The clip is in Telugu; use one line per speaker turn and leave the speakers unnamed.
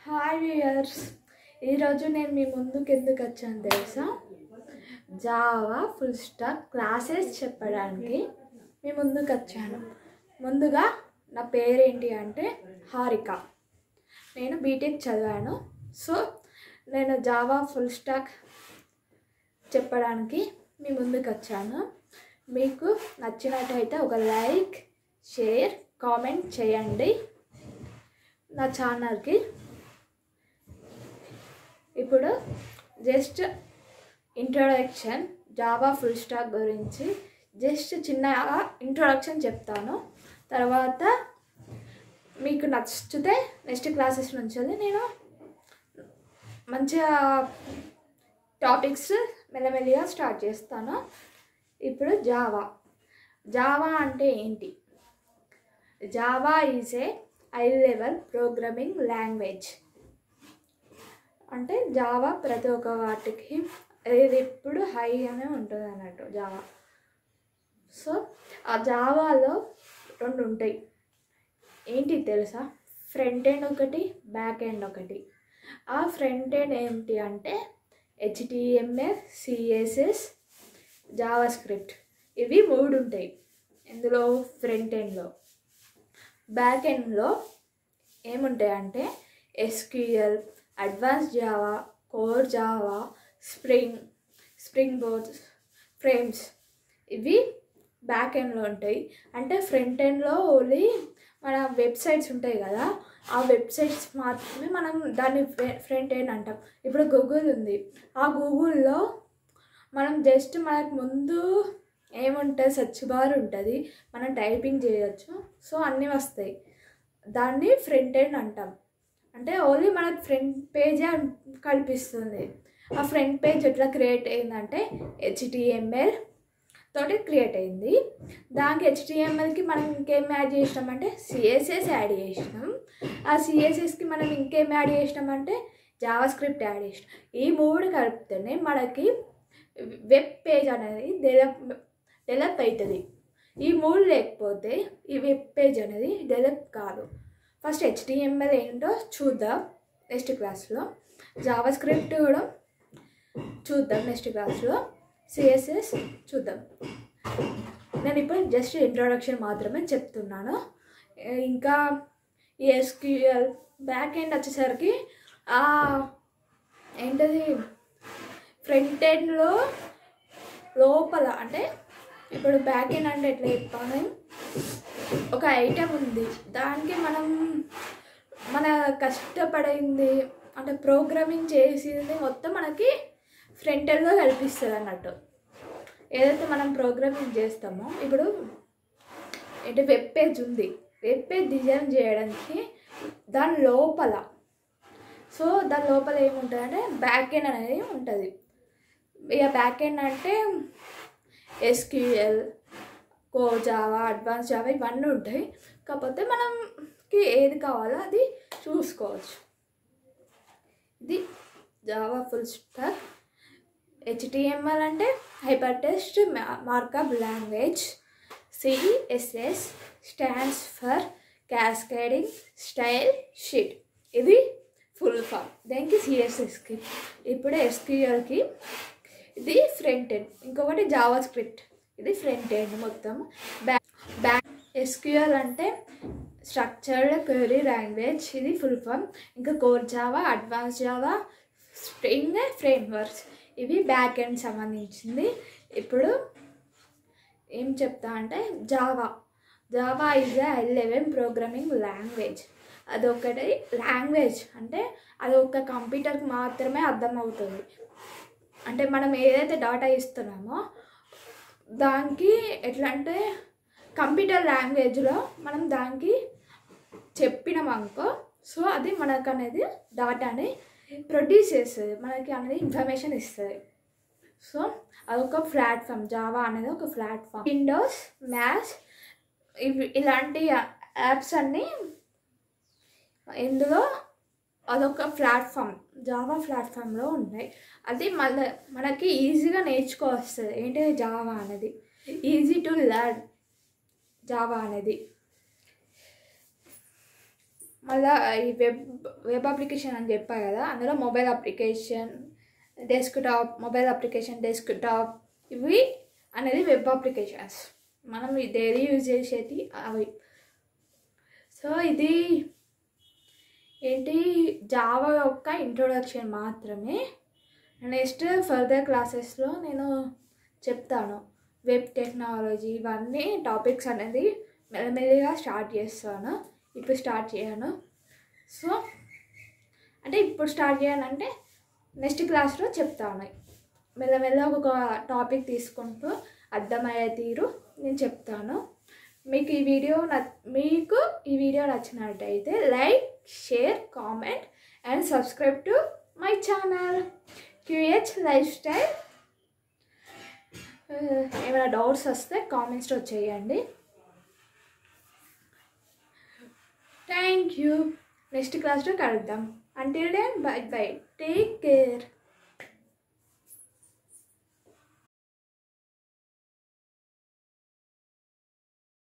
హాయ్ వ్యూయర్స్, ఈరోజు నేను మీ ముందుకు ఎందుకు వచ్చాను తెలుసా? జావా ఫుల్ స్టాక్ క్లాసెస్ చెప్పడానికి మీ ముందుకు వచ్చాను. ముందుగా నా పేరేంటి అంటే హారిక. నేను బీటెక్ చదివాను. సో నేను జావా ఫుల్ స్టాక్ చెప్పడానికి మీ ముందుకు వచ్చాను. మీకు నచ్చినట్టయితే ఒక లైక్, షేర్, కామెంట్ చేయండి నా ఛానల్కి. ఇప్పుడు just introduction Java full stock గురించి జస్ట్ చిన్నగా ఇంట్రొడక్షన్ చెప్తాను. తర్వాత మీకు నచ్చితే నెక్స్ట్ క్లాసెస్ నుంచి నేను మంచిగా టాపిక్స్ మెల్లమెల్లిగా స్టార్ట్ చేస్తాను. ఇప్పుడు జావా అంటే ఏంటి? Java is a high level programming language. అంటే జావా ప్రతి ఒక్క వాటికి ఇది ఎప్పుడు హై అనే ఉంటుంది అన్నట్టు జావా. సో ఆ జావాలో రెండు ఉంటాయి. ఏంటి తెలుసా? ఫ్రంట్ ఎండ్ ఒకటి, బ్యాక్ ఎండ్ ఒకటి. ఆ ఫ్రంట్ ఎండ్ ఏంటి అంటే HTML, CSS, జావా స్క్రిప్ట్. ఇవి మూడు ఉంటాయి ఇందులో ఫ్రంట్ ఎండ్లో. బ్యాక్ ఎండ్లో ఏముంటాయంటే SQL, advance Java, core Java, spring board, frames. ఇవి బ్యాక్ ఎండ్లో ఉంటాయి. అంటే ఫ్రంట్ ఎండ్లో ఓన్లీ మన వెబ్సైట్స్ ఉంటాయి కదా, ఆ వెబ్సైట్స్ మాత్రమే మనం దాన్ని ఫ్రంట్ ఎండ్ అంటాం. ఇప్పుడు గూగుల్ ఉంది, ఆ గూగుల్లో మనం జస్ట్ మనకు ముందు ఏముంటుంది, సెర్చ్ బార్ ఉంటుంది, మనం టైపింగ్ చేయొచ్చు. సో అన్నీ వస్తాయి, దాన్ని ఫ్రంట్ ఎండ్ అంటాం. అంటే ఓన్లీ మనకు ఫ్రంట్ పేజే కల్పిస్తుంది. ఆ ఫ్రంట్ పేజ్ ఎట్లా క్రియేట్ అయిందంటే HTML తోటి క్రియేట్ అయింది. దానికి HTMLకి మనం ఇంకేం యాడ్ చేసినామంటే CSS యాడ్ చేసినాం. ఆ CSSకి మనం ఇంకేం యాడ్ చేసినామంటే జావా స్క్రిప్ట్ యాడ్ చేసినాం. ఈ మూడు కలిపితేనే మనకి వెబ్ పేజ్ అనేది డెవలప్ అవుతుంది. ఈ మూడు లేకపోతే ఈ వెబ్ పేజ్ అనేది డెవలప్ కాదు. ఫస్ట్ HTML ఏంటో చూద్దాం నెక్స్ట్ క్లాస్లో. జావా స్క్రిప్ట్ కూడా చూద్దాం నెక్స్ట్ క్లాస్లో. CSS చూద్దాం. నేను ఇప్పుడు జస్ట్ ఇంట్రొడక్షన్ మాత్రమే చెప్తున్నాను. ఇంకా ఈ SQL బ్యాక్ ఎండ్ వచ్చేసరికి ఏంటది, ఫ్రంట్ ఎండ్లో లోపల అంటే ఇప్పుడు బ్యాక్ ఎండ్ అంటే ఎట్లా చెప్పాలి, ఒక ఐటెం ఉంది, దానికి మన కష్టపడింది అంటే ప్రోగ్రామింగ్ చేసింది మొత్తం మనకి ఫ్రంట్ ఎండ్లో కనిపిస్తుంది అన్నట్టు. ఏదైతే మనం ప్రోగ్రామింగ్ చేస్తామో, ఇప్పుడు ఏంటి వెబ్ పేజ్ ఉంది, వెబ్ పేజ్ డిజైన్ చేయడానికి దాని లోపల ఏముంటుంది అంటే బ్యాక్ ఎండ్ అనేది ఉంటుంది. ఇక బ్యాక్ ఎండ్ అంటే SQL, core Java, advance Java ఇవన్నీ ఉంటాయి. కాకపోతే మనకి ఏది కావాలో అది చూసుకోవచ్చు. ఇది జావా ఫుల్ స్టాక్. HTML అంటే hyper text markup language. CSS stands for cascading style sheet. ఇది ఫుల్ ఫామ్. దానికి CSSకి. ఇప్పుడు SQLకి ఇది ఫ్రంట్ ఎండ్. ఇంకొకటి జావా స్క్రిప్ట్, ఇది ఫ్రంట్ ఎండ్ మొత్తం. బ్యాక్ SQL అంటే స్ట్రక్చర్డ్ క్వెరీ లాంగ్వేజ్, ఇది ఫుల్ ఫామ్. ఇంకా core Java, advance Java, spring frameworks, ఇవి బ్యాక్ ఎండ్ సంబంధించింది. ఇప్పుడు ఏం చెప్తా అంటే Java is a high level programming language. అదొకటి లాంగ్వేజ్ అంటే అది ఒక కంప్యూటర్కి మాత్రమే అర్థమవుతుంది. అంటే మనం ఏదైతే డాటా ఇస్తున్నామో దానికి ఎట్లా అంటే కంప్యూటర్ లాంగ్వేజ్లో మనం దానికి చెప్పినామనుకో, సో అది మనకు అనేది డాటాని ప్రొడ్యూస్ చేస్తుంది, మనకి అనేది ఇన్ఫర్మేషన్ ఇస్తుంది. సో అదొక ప్లాట్ఫామ్. జావా అనేది ఒక ప్లాట్ఫామ్. విండోస్, మ్యాథ్స్ ఇలాంటి యాప్స్ అన్నీ ఇందులో అదొక ప్లాట్ఫామ్, జావా ప్లాట్ఫామ్లో ఉన్నాయి. అది మనకి ఈజీగా నేర్చుకోవస్తుంది. ఏంటి జావా అనేది, ఈజీ టు లెర్న్ జావా అనేది. మళ్ళీ ఈ వెబ్ అప్లికేషన్ అని చెప్పా కదా, అందులో mobile application, mobile application desktop ఇవి అనేది వెబ్ అప్లికేషన్స్. మనం డైలీ యూజ్ చేసేది అవి. సో ఇది ఏంటి, జావా యొక్క ఇంట్రొడక్షన్ మాత్రమే. నెక్స్ట్ ఫర్దర్ క్లాసెస్లో నేను చెప్తాను వెబ్ టెక్నాలజీ ఇవన్నీ టాపిక్స్ అనేది మెల్లమెల్లిగా స్టార్ట్ చేస్తాను. ఇప్పుడు స్టార్ట్ చేయను. సో అంటే ఇప్పుడు స్టార్ట్ చేయనంటే నెక్స్ట్ క్లాస్లో చెప్తాను. మెల్లమెల్లగా ఒక టాపిక్ తీసుకుంటూ అర్థమయ్యే తీరు నేను చెప్తాను. మీకు ఈ వీడియో నచ్చినట్టయితే like, share, comment and subscribe to my channel QH life style. ఏమైనా డౌట్స్ వస్తే కామెంట్స్లో చేయండి. Thank you. నెక్స్ట్ క్లాస్లో కలుద్దాం. Until then, bye bye. Take care.